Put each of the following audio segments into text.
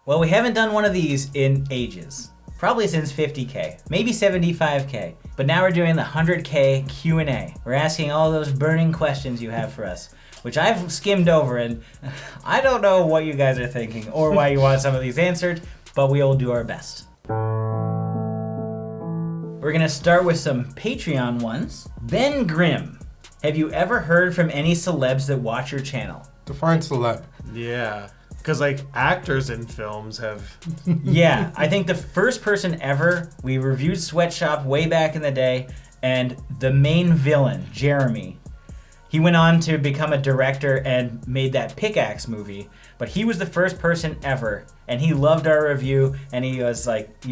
Well, we haven't done one of these in ages. Probably since 50K, maybe 75K. But now we're doing the 100K Q&A. We're asking all those burning questions you have for us, which I've skimmed over, and I don't know what you guys are thinking or why you want some of these answered, but we'll do our best. We're gonna start with some Patreon ones. Ben Grimm, have you ever heard from any celebs that watch your channel? Define celeb. Yeah, because like actors in films have... Yeah, I think the first person ever, we reviewed Sweatshop way back in the day, and the main villain, Jeremy, he went on to become a director and made that Pickaxe movie, but he was the first person ever, and he loved our review, and he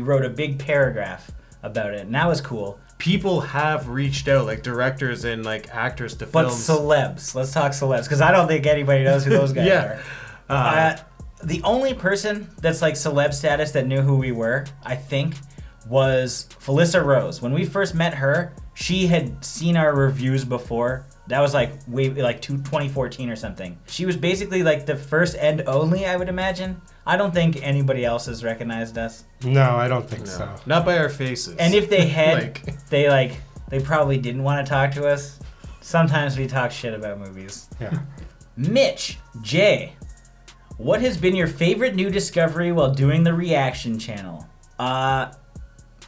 wrote a big paragraph about it, and that was cool. People have reached out, like directors and like actors to But films. celebs, let's talk celebs, because I don't think anybody knows who those guys Yeah. are. The only person that's like celeb status that knew who we were, I think, was Felissa Rose. When we first met her, she had seen our reviews before. That was like 2014 or something. She was basically like the first and only, I would imagine. I don't think anybody else has recognized us. No, I don't think so. Not by our faces. And if they had, they probably didn't want to talk to us. Sometimes we talk shit about movies. Yeah. Mitch J, what has been your favorite new discovery while doing the reaction channel?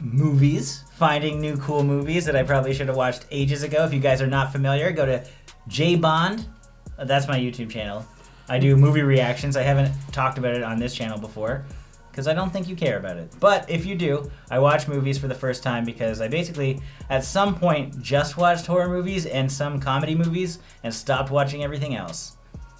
Movies. Finding new cool movies that I probably should have watched ages ago. If you guys are not familiar, go to J Bond. That's my YouTube channel. I do movie reactions. I haven't talked about it on this channel before because I don't think you care about it. But if you do, I watch movies for the first time because I basically, at some point, just watched horror movies and some comedy movies and stopped watching everything else.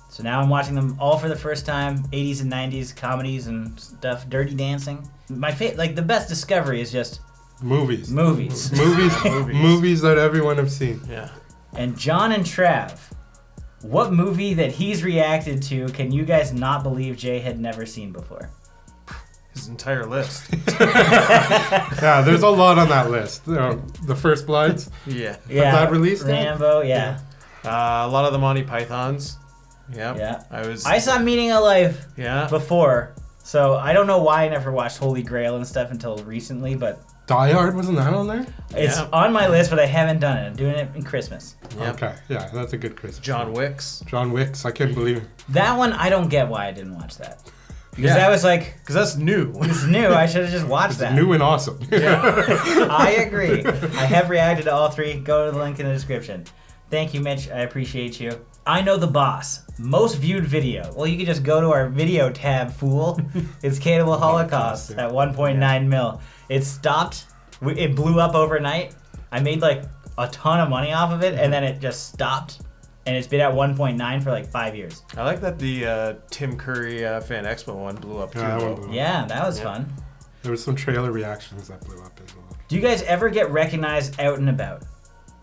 So now I'm watching them all for the first time, 80s and 90s comedies and stuff, Dirty Dancing. The best discovery is just Movies that everyone have seen. Yeah. And John and Trav, what movie that he's reacted to can you guys not believe Jay had never seen before? His entire list. Yeah, there's a lot on that list. The First Bloods. Yeah. Yeah, that released yet? Rambo, yeah. A lot of the Monty Pythons. Yep. Yeah. I saw Meaning of Life Yeah. before, so I don't know why I never watched Holy Grail and stuff until recently, but Die Hard, wasn't that on there? it's on my list, but I haven't done it. I'm doing it in Christmas. Yep. Okay, yeah, that's a good Christmas. John Wicks. John Wicks, I can't believe it. That one, I don't get why I didn't watch that. Because Yeah. that was like, Because that's new. it's new, I should have just watched that. New and awesome. I agree. I have reacted to all three. Go to the link in the description. Thank you, Mitch. I appreciate you. I Know the Boss. Most viewed video. Well, you can just go to our video tab, fool. It's Cannibal Holocaust at 1.9 mil. It stopped. It blew up overnight. I made like a ton of money off of it, and then it just stopped. And it's been at 1.9 for like 5 years. I like that the Tim Curry Fan Expo one blew up too. Yeah, that one blew up. Yeah, that was fun. There was some trailer reactions that blew up as well. Do you guys ever get recognized out and about?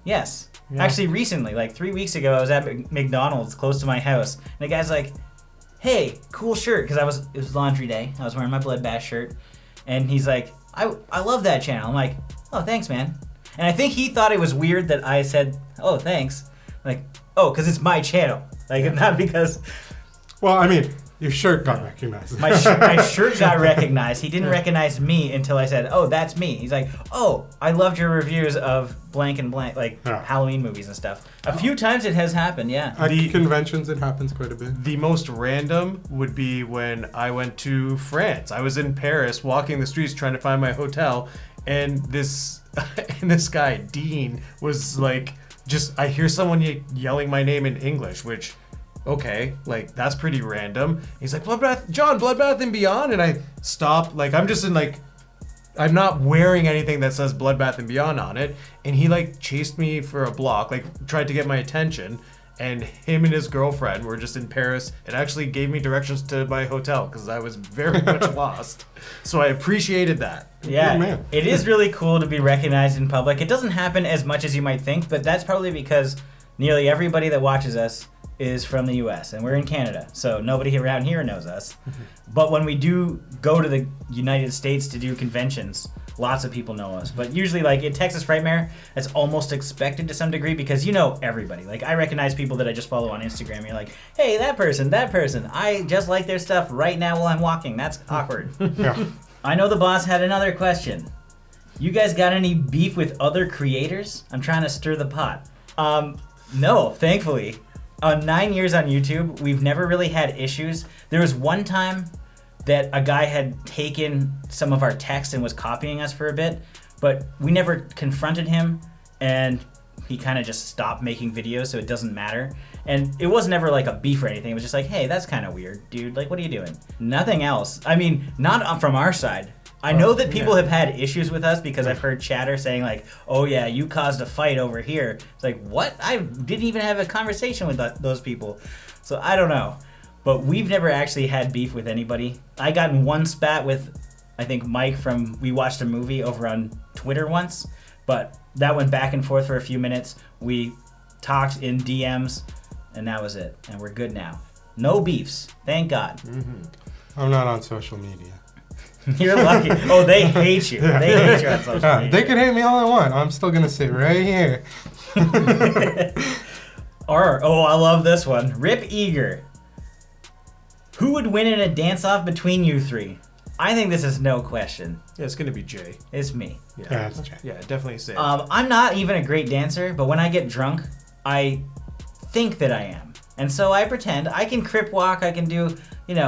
Yes. Yeah. Actually, recently, like 3 weeks ago, I was at McDonald's close to my house, and the guy's like, "Hey, cool shirt," because it was laundry day. I was wearing my Bloodbath shirt, and he's like, I love that channel. I'm like, "Oh, thanks, man." And I think he thought it was weird that I said, "Oh, thanks." Like, oh, because it's my channel, like not because Well, I mean, your shirt got recognized. my shirt got recognized. He didn't recognize me until I said, "Oh, that's me." He's like, "Oh, I loved your reviews of blank and blank, like Halloween movies and stuff." A few times it has happened, yeah. At conventions, it happens quite a bit. The most random would be when I went to France. I was in Paris walking the streets trying to find my hotel, and this guy, Dean, was like, I hear someone yelling my name in English, which, okay, like, that's pretty random. He's like, Bloodbath and Beyond, and I stop, like, I'm not wearing anything that says Bloodbath and Beyond on it, and he, like, chased me for a block, like, tried to get my attention, and him and his girlfriend were just in Paris and actually gave me directions to my hotel, because I was very much lost. So I appreciated that. Yeah, man. It is really cool to be recognized in public. It doesn't happen as much as you might think, but that's probably because nearly everybody that watches us is from the U.S. and we're in Canada, so nobody around here knows us. But when we do go to the United States to do conventions, lots of people know us. But usually, like at Texas Frightmare, it's almost expected to some degree because you know everybody. Like I recognize people that I just follow on Instagram. You're like, hey, that person. I just like their stuff right now while I'm walking. That's awkward. Yeah. I know the boss had another question. You guys got any beef with other creators? I'm trying to stir the pot. No, thankfully. 9 years on YouTube, we've never really had issues. There was one time that a guy had taken some of our text and was copying us for a bit, but we never confronted him, and he kind of just stopped making videos, so it doesn't matter. And it was never like a beef or anything. It was just like, hey, that's kind of weird, dude. Like, what are you doing? Nothing else. I mean, not from our side. I know that people have had issues with us because I've heard chatter saying like, oh yeah, you caused a fight over here. It's like, what? I didn't even have a conversation with those people. So I don't know. But we've never actually had beef with anybody. I got in one spat with, I think, Mike we watched a movie over on Twitter once, but that went back and forth for a few minutes. We talked in DMs, and that was it. And we're good now. No beefs. Thank God. Mm-hmm. I'm not on social media. You're lucky. Oh, they hate you. They hate you on social media. They can hate me all they want. I'm still going to sit right here. I love this one. Rip Eager. Who would win in a dance-off between you three? I think this is no question. Yeah, it's gonna be Jay. It's me. Yeah, it's Jay. Yeah, definitely say. I'm not even a great dancer, but when I get drunk, I think that I am. And so I pretend. I can crip walk, I can do,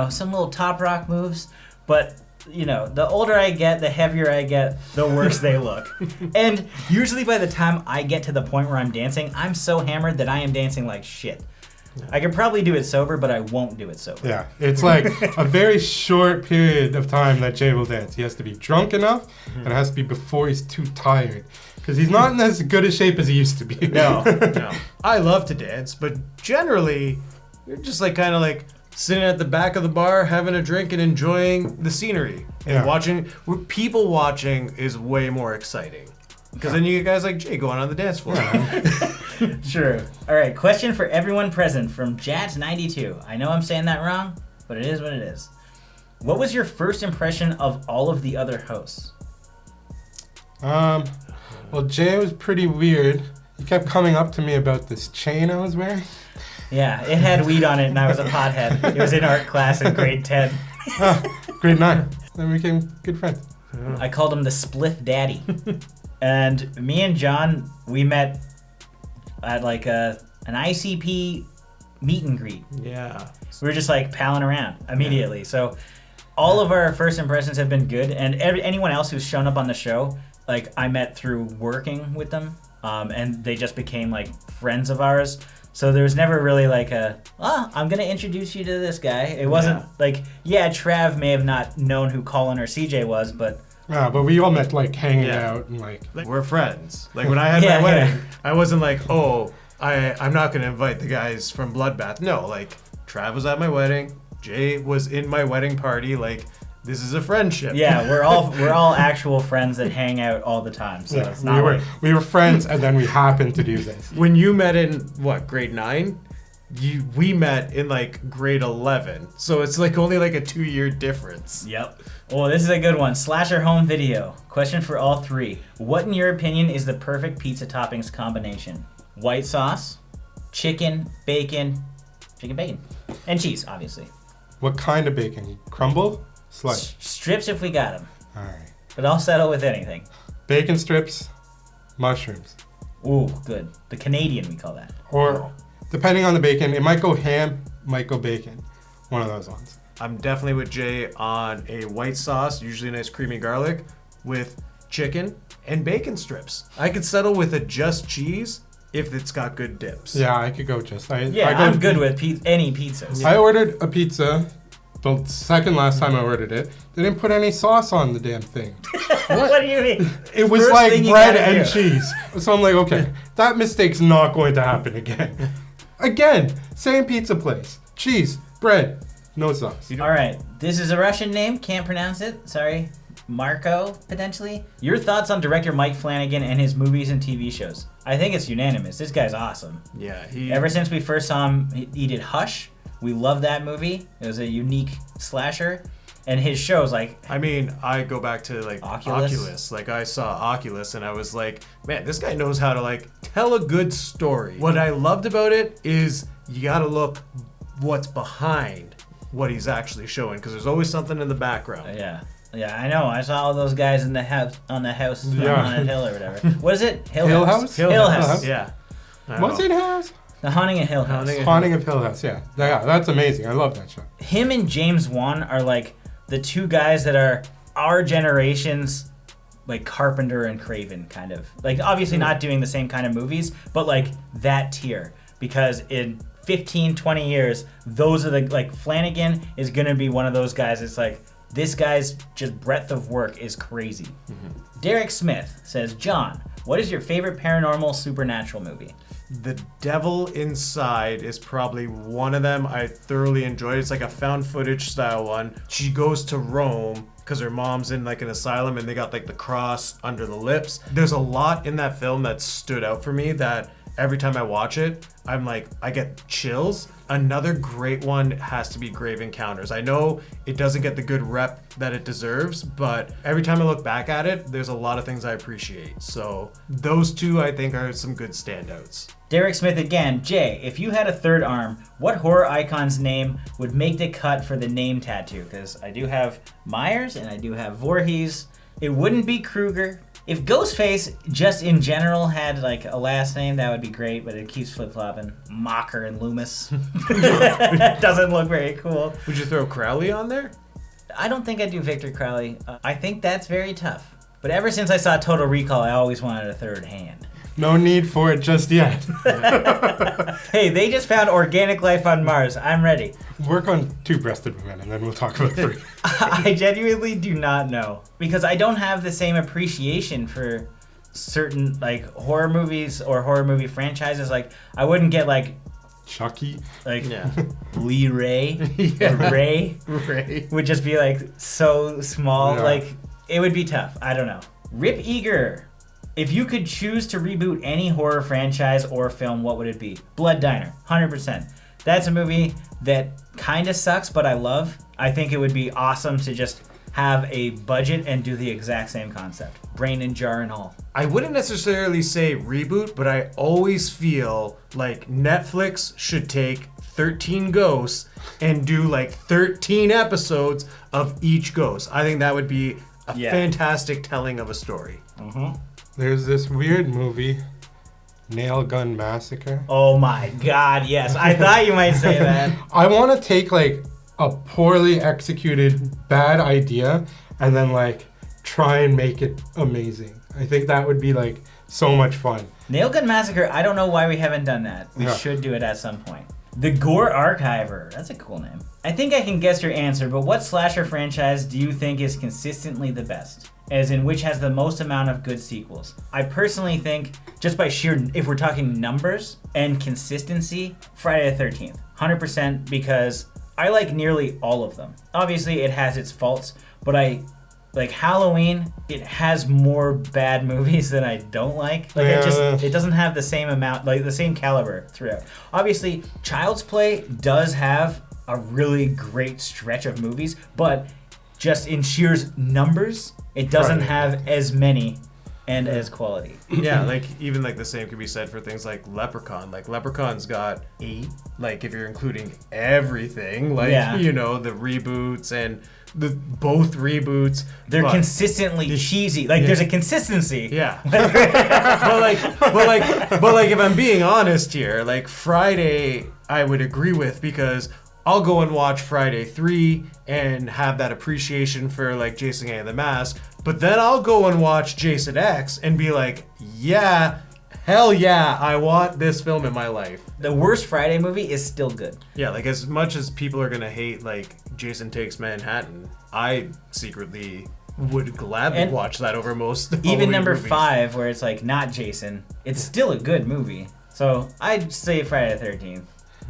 some little top rock moves, but the older I get, the heavier I get, the worse they look. And usually by the time I get to the point where I'm dancing, I'm so hammered that I am dancing like shit. Yeah. I could probably do it sober, but I won't do it sober. Yeah, it's like a very short period of time that Jay will dance. He has to be drunk enough, and it has to be before he's too tired. Because he's not in as good a shape as he used to be. No. I love to dance, but generally, you're just kind of sitting at the back of the bar, having a drink, and enjoying the scenery. And watching. People watching is way more exciting. Because then you get guys like Jay going on the dance floor. Sure. All right, question for everyone present from Jat92. I know I'm saying that wrong, but it is what it is. What was your first impression of all of the other hosts? Well, Jay was pretty weird. He kept coming up to me about this chain I was wearing. Yeah, it had weed on it, and I was a pothead. It was in art class in grade 10. Grade 9. Then we became good friends. I called him the Spliff Daddy. And me and John, we met at an ICP meet and greet. Yeah. We were just palling around immediately. Yeah. So all of our first impressions have been good. And anyone else who's shown up on the show, I met through working with them. And they just became friends of ours. So there was never really I'm going to introduce you to this guy. It wasn't Trav may have not known who Colin or CJ was, but... Yeah, but we all met hanging out and we're friends. When I had my wedding, I wasn't I'm not going to invite the guys from Bloodbath. No, Trav was at my wedding. Jay was in my wedding party. This is a friendship. Yeah, we're all actual friends that hang out all the time. So it's not we were friends, and then we happened to do this. When you met in grade 9, we met in grade 11. So it's only a 2-year difference. Yep. Oh, this is a good one. Slasher home video. Question for all three. What, in your opinion, is the perfect pizza toppings combination? White sauce, chicken, bacon, and cheese, obviously. What kind of bacon? Crumble? Slice? Strips if we got them. All right. But I'll settle with anything. Bacon strips, mushrooms. Ooh, good. The Canadian, we call that. Or, depending on the bacon, it might go ham, might go bacon. One of those ones. I'm definitely with Jay on a white sauce, usually a nice creamy garlic, with chicken and bacon strips. I could settle with a just cheese if it's got good dips. Yeah, I could go just. I'm good with any pizzas. I ordered a pizza the second last time I ordered it. They didn't put any sauce on the damn thing. What do you mean? It was bread and cheese. So I'm okay, that mistake's not going to happen again. Again, same pizza place. Cheese, bread. No sauce. All right. This is a Russian name. Can't pronounce it. Sorry. Marco, potentially. Your thoughts on director Mike Flanagan and his movies and TV shows? I think it's unanimous. This guy's awesome. Yeah, Ever since we first saw him, he did Hush. We love that movie. It was a unique slasher. And his shows, like... I mean, I go back to, like, Oculus. Oculus. Like, I saw Oculus, and I was like, man, this guy knows how to, like, tell a good story. What I loved about it is you gotta look what's behind what he's actually showing, because there's always something in the background. Yeah, I know. I saw all those guys in the house on the house Yeah. on a hill or whatever. What is it? Hill House? Hill House. Yeah. What's it, Hill House? The Haunting of Hill House. Haunting of Hill House, yeah. Yeah, that's amazing. I love that show. Him and James Wan are like the two guys that are our generation's like Carpenter and Craven kind of. Like obviously not doing the same kind of movies, but like that tier. Because in 15, 20 years, those are the, like Flanagan is going to be one of those guys. It's like, this guy's just breadth of work is crazy. Derek Smith says, John, what is your favorite paranormal supernatural movie? The Devil Inside is probably one of them. I thoroughly enjoyed it. It's like a found footage style one. She goes to Rome because her mom's in like an asylum and they got like the cross under the lips. There's a lot in that film that stood out for me that every time I watch it, I'm like, I get chills. Another great one has to be Grave Encounters. I know it doesn't get the good rep that it deserves, but every time I look back at it, there's a lot of things I appreciate. So those two, I think, are some good standouts. Derek Smith again. Jay, if you had a third arm, what horror icon's name would make the cut for the name tattoo? Because I do have Myers and I do have Voorhees. It wouldn't be Krueger. If Ghostface just in general had like a last name, that would be great, but it keeps flip-flopping. Mocker and Loomis. Doesn't look very cool. Would you throw Crowley on there? I don't think I'd do Victor Crowley. I think that's very tough. But ever since I saw Total Recall, I always wanted a third hand. No need for it just yet. Hey, they just found organic life on Mars. I'm ready. Work on two-breasted women, and then we'll talk about three. I genuinely do not know. Because I don't have the same appreciation for certain like horror movies or horror movie franchises. Like, I wouldn't get like Chucky. like Yeah. Lee Ray. Yeah. Ray Ray. would just be like so small. Yeah. Like, it would be tough. I don't know. Rip Eager. If you could choose to reboot any horror franchise or film, what would it be? Blood Diner, 100%. That's a movie that kind of sucks, but I love. I think it would be awesome to just have a budget and do the exact same concept. Brain in jar and all. I wouldn't necessarily say reboot, but I always feel like Netflix should take 13 ghosts and do like 13 episodes of each ghost. I think that would be a fantastic telling of a story. There's this weird movie, Nail Gun Massacre. Oh my god, yes. I thought you might say that. I want to take like a poorly executed bad idea and then like try and make it amazing. I think that would be like so much fun. Nail Gun Massacre, I don't know why we haven't done that. We Yeah. should do it at some point. The Gore Archiver. That's a cool name. I think I can guess your answer, but what slasher franchise do you think is consistently the best? As in which has the most amount of good sequels? I personally think, just by sheer, if we're talking numbers and consistency, Friday the 13th. 100% because I like nearly all of them. Obviously it has its faults, but like Halloween, it has more bad movies than I don't like. Like it doesn't have the same amount, like the same caliber throughout. Obviously, Child's Play does have a really great stretch of movies, but just in sheer numbers, it doesn't have as many and as quality. Yeah, like even like the same could be said for things like Leprechaun. Like Leprechaun's got 8, like if you're including everything, like you know, the reboots and both reboots. They're consistently cheesy. Like there's a consistency. Yeah. but like if I'm being honest here, like Friday I would agree with because I'll go and watch Friday 3 and have that appreciation for like Jason and the Mask, but then I'll go and watch Jason X and be like, yeah, hell yeah, I want this film in my life. The worst Friday movie is still good. Yeah, like as much as people are gonna hate like Jason Takes Manhattan, I secretly would gladly watch that over most even Halloween number movies. 5 where it's like not Jason, it's still a good movie. So I'd say Friday the 13th.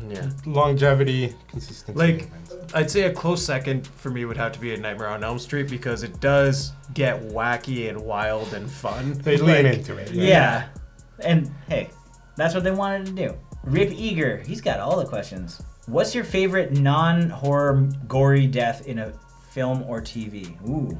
Yeah. Longevity, consistency. Like, I'd say a close second for me would have to be A Nightmare on Elm Street because it does get wacky and wild and fun. They lean into it. Yeah. And hey, that's what they wanted to do. Rip Eager, he's got all the questions. What's your favorite non-horror gory death in a film or TV? Ooh.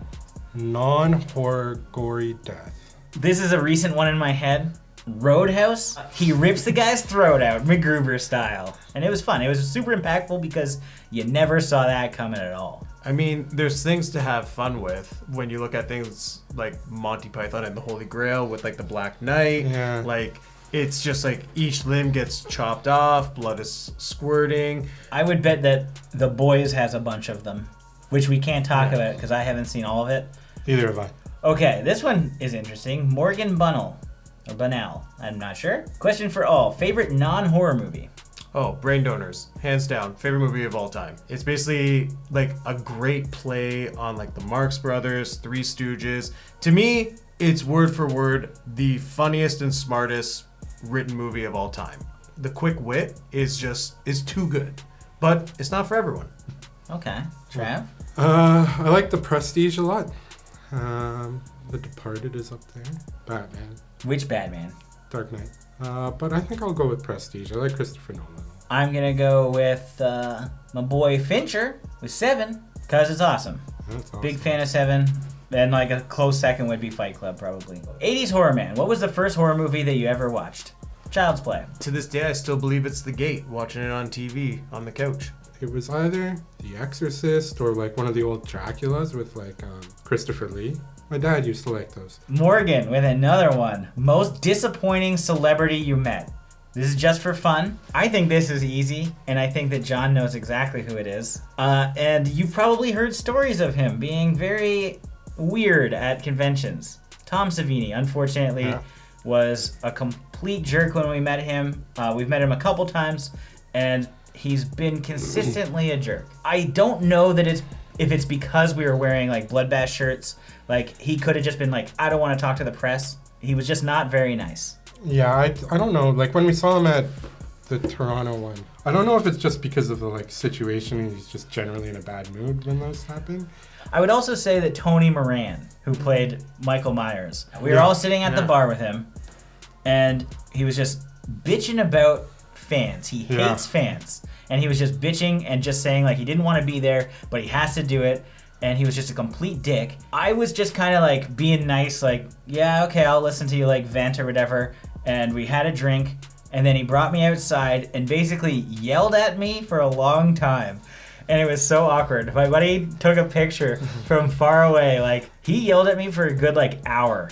Non-horror gory death. This is a recent one in my head. Roadhouse, he rips the guy's throat out, MacGruber style. And it was fun. It was super impactful because you never saw that coming at all. I mean, there's things to have fun with when you look at things like Monty Python and the Holy Grail with like the Black Knight. Yeah. Like, it's just like each limb gets chopped off, blood is squirting. I would bet that The Boys has a bunch of them, which we can't talk about because I haven't seen all of it. Either have I. Okay, this one is interesting. Morgan Bunnell, or Bunnell, I'm not sure. Question for all, favorite non-horror movie? Oh, Brain Donors, hands down, favorite movie of all time. It's basically like a great play on like the Marx Brothers, Three Stooges. To me, it's word for word the funniest and smartest written movie of all time. The quick wit is too good, but it's not for everyone. Okay, Trav? I like The Prestige a lot. The Departed is up there. Batman. Which Batman? Dark Knight. But I think I'll go with Prestige. I like Christopher Nolan. I'm gonna go with my boy Fincher with Seven, because it's awesome. That's awesome. Big fan of Seven. And like a close second would be Fight Club, probably. 80s horror man. What was the first horror movie that you ever watched? Child's Play. To this day, I still believe it's The Gate, watching it on TV on the couch. It was either The Exorcist or like one of the old Draculas with like Christopher Lee. My dad used to like those. Morgan with another one. Most disappointing celebrity you met. This is just for fun. I think this is easy, and I think that John knows exactly who it is. And you've probably heard stories of him being very weird at conventions. Tom Savini, unfortunately, was a complete jerk when we met him. We've met him a couple times, and he's been consistently a jerk. I don't know that if it's because we were wearing like Bloodbath shirts. Like, he could have just been like, I don't want to talk to the press. He was just not very nice. Yeah, I don't know. Like, when we saw him at the Toronto one, I don't know if it's just because of the like situation. He's just generally in a bad mood when those happen. I would also say that Tony Moran, who played Michael Myers, we were all sitting at the bar with him, and he was just bitching about fans. He hates fans. And he was just bitching and just saying like he didn't want to be there, but he has to do it. And he was just a complete dick. I was just kind of like being nice, like, yeah, okay, I'll listen to you like vent or whatever. And we had a drink, and then he brought me outside and basically yelled at me for a long time. And it was so awkward. My buddy took a picture from far away. Like, he yelled at me for a good like hour.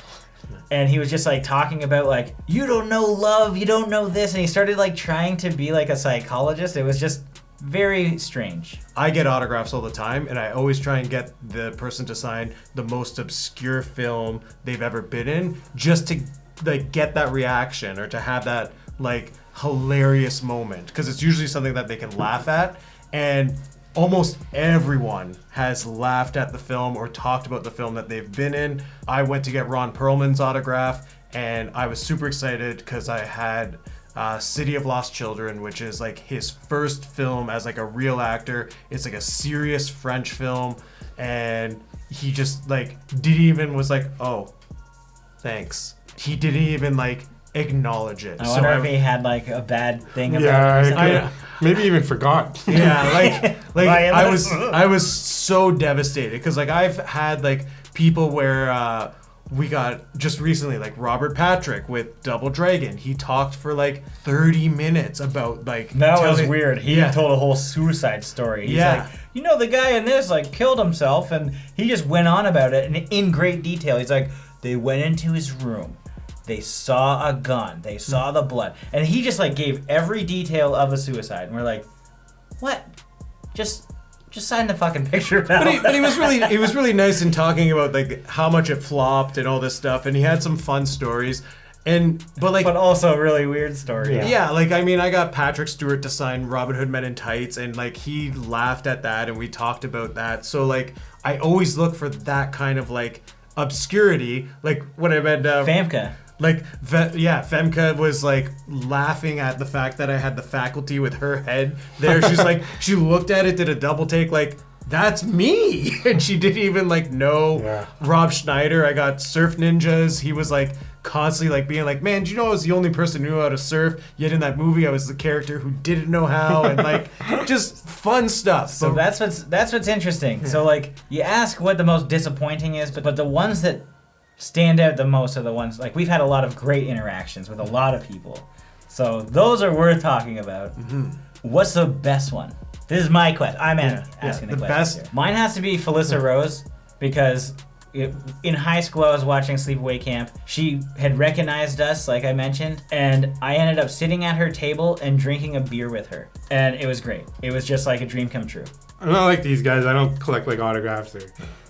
And he was just like talking about like, you don't know love, you don't know this. And he started like trying to be like a psychologist. It was just very strange. I get autographs all the time, and I always try and get the person to sign the most obscure film they've ever been in, just to like get that reaction or to have that like hilarious moment, because it's usually something that they can laugh at. And almost everyone has laughed at the film or talked about the film that they've been in. I went to get Ron Perlman's autograph, and I was super excited because I had City of Lost Children, which is like his first film as like a real actor. It's like a serious French film, and he just like was like, oh, thanks. He didn't even like acknowledge it. I wonder if he had like a bad thing about it. Yeah, maybe even forgot. Yeah, like I was so devastated because like I've had like people where we got just recently like Robert Patrick with Double Dragon. He talked for like 30 minutes about like that was weird. He told a whole suicide story. He's like, you know, the guy in this like killed himself, and he just went on about it and in great detail. He's like, they went into his room. They saw a gun. They saw the blood. And he just like gave every detail of a suicide. And we're like, what? Just sign the fucking picture, pal. But he was really nice in talking about like how much it flopped and all this stuff, and he had some fun stories. But also a really weird story. Yeah, like I mean, I got Patrick Stewart to sign Robin Hood Men in Tights, and like he laughed at that, and we talked about that. So like I always look for that kind of like obscurity, like when I met Famke. Like, Femke was like laughing at the fact that I had the faculty with her head there. She's like, she looked at it, did a double take, like, that's me. And she didn't even like know Rob Schneider. I got Surf Ninjas. He was like constantly like being like, man, do you know I was the only person who knew how to surf? Yet in that movie, I was the character who didn't know how, and like just fun stuff. So that's what's interesting. So like you ask what the most disappointing is, but the ones that stand out the most are the ones like we've had a lot of great interactions with a lot of people. So those are worth talking about. What's the best one? This is my question. I'm asking the question. Best. Here. Mine has to be Felissa Rose because in high school I was watching Sleepaway Camp. She had recognized us, like I mentioned, and I ended up sitting at her table and drinking a beer with her. And it was great. It was just like a dream come true. I'm not like these guys. I don't collect like autographs or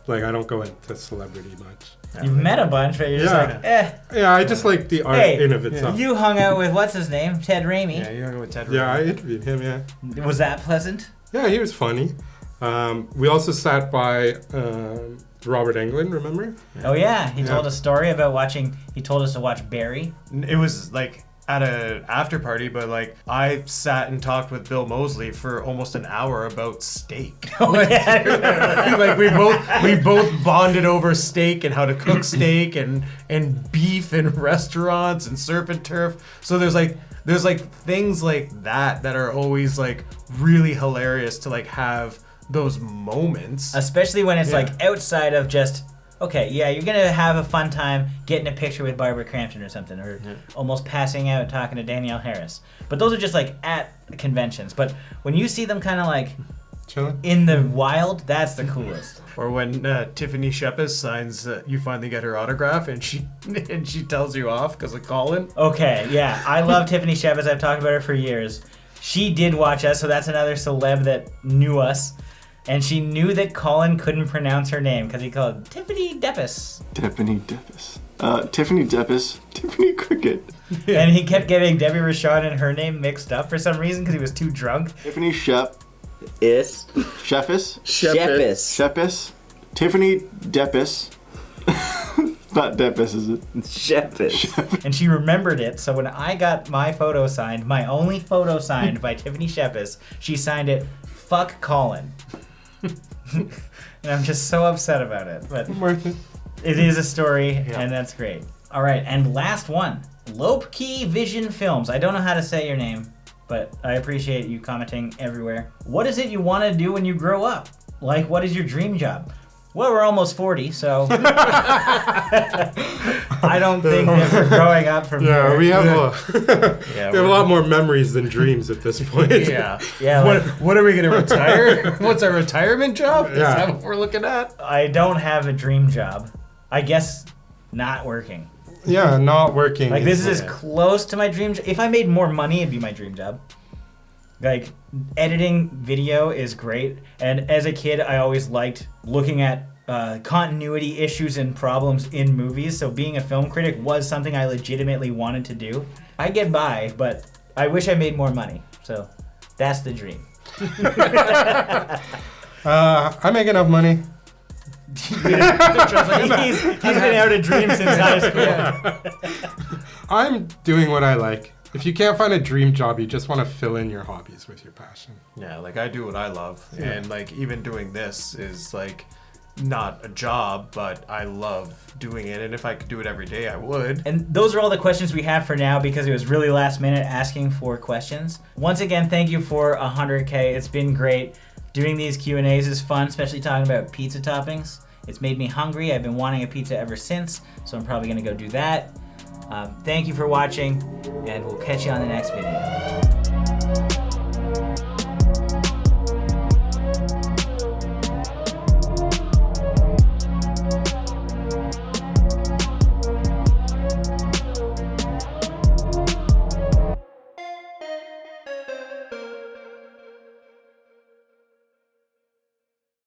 like I don't go into celebrity much. You've met a bunch, but you're just like, eh. Yeah, I just like the art in of itself. You hung out with, what's his name? Ted Raimi. Yeah, you hung out with Ted Raimi. Yeah, I interviewed him, yeah. Was that pleasant? Yeah, he was funny. We also sat by Robert Englund, remember? Oh yeah, he told a story about he told us to watch Barry. It was like at an after party, but like I sat and talked with Bill Moseley for almost an hour about steak. Like we both bonded over steak and how to cook steak and beef in restaurants and surf and turf. So there's like things like that are always like really hilarious to like have those moments, especially when it's like outside of just you're gonna have a fun time getting a picture with Barbara Crampton or something, or almost passing out talking to Danielle Harris. But those are just like at conventions. But when you see them kind of like chilling in the wild, that's the coolest. Or when Tiffany Shepis signs, you finally get her autograph and she tells you off because of Colin. Okay, yeah, I love Tiffany Shepis. I've talked about her for years. She did watch us, so that's another celeb that knew us. And she knew that Colin couldn't pronounce her name because he called Tiffany Deppis. Tiffany Deppis. Tiffany Cricket. And he kept getting Debbie Rochon and her name mixed up for some reason because he was too drunk. Tiffany Shepis. Tiffany Deppis. Not Deppis, is it? Shepis. And she remembered it, so when I got my photo signed, my only photo signed by Tiffany Shepis, she signed it, "Fuck Colin." And I'm just so upset about it. But worth it. It is a story, and that's great. All right, and last one. Lopkey Vision Films. I don't know how to say your name, but I appreciate you commenting everywhere. What is it you want to do when you grow up? Like, what is your dream job? Well, we're almost 40, so I don't think that we're growing up from here. We have we have a lot more memories than dreams at this point. Yeah. What are we gonna retire? What's our retirement job? Yeah. Is that what we're looking at? I don't have a dream job. I guess not working. Yeah, not working. Like, this is as close to my dream job. If I made more money, it'd be my dream job. Like, editing video is great. And as a kid, I always liked looking at continuity issues and problems in movies. So being a film critic was something I legitimately wanted to do. I get by, but I wish I made more money. So that's the dream. I make enough money. He's been out of dreams since high school. I'm doing what I like. If you can't find a dream job, you just want to fill in your hobbies with your passion. Yeah, like I do what I love, and like even doing this is like not a job, but I love doing it, and if I could do it every day, I would. And those are all the questions we have for now because it was really last minute asking for questions. Once again, thank you for 100K. It's been great. Doing these Q&As is fun, especially talking about pizza toppings. It's made me hungry. I've been wanting a pizza ever since, so I'm probably going to go do that. Thank you for watching, and we'll catch you on the next video.